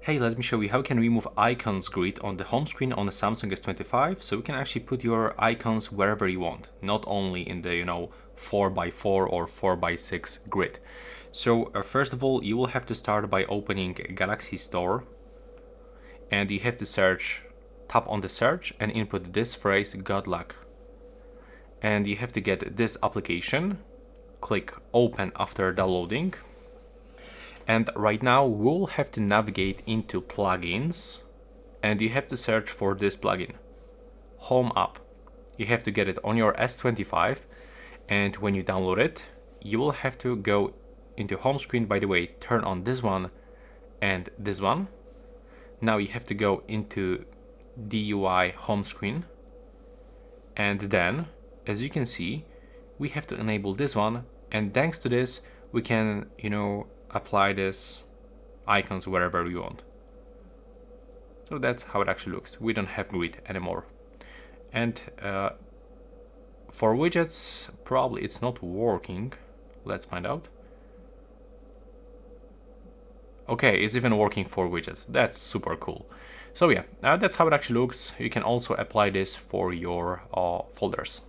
Hey, let me show you how you can remove icons grid on the home screen on the Samsung S25, so you can actually put your icons wherever you want, not only in the 4x4 or 4x6 grid. So first of all, you will have to start by opening Galaxy Store, and you have to tap on the search and input this phrase "good luck," and you have to get this application. Click open after downloading. And right now we'll have to navigate into plugins, and you have to search for this plugin, Home App. You have to get it on your S25, and when you download it, you will have to go into home screen. By the way, turn on this one and this one. Now you have to go into DUI home screen, and then, as you can see, we have to enable this one, and thanks to this, we can, apply this icons wherever we want. So that's how it actually looks. We don't have grid anymore. And for widgets, probably it's not working. Let's find out. Okay, it's even working for widgets. That's super cool. So yeah, that's how it actually looks. You can also apply this for your folders.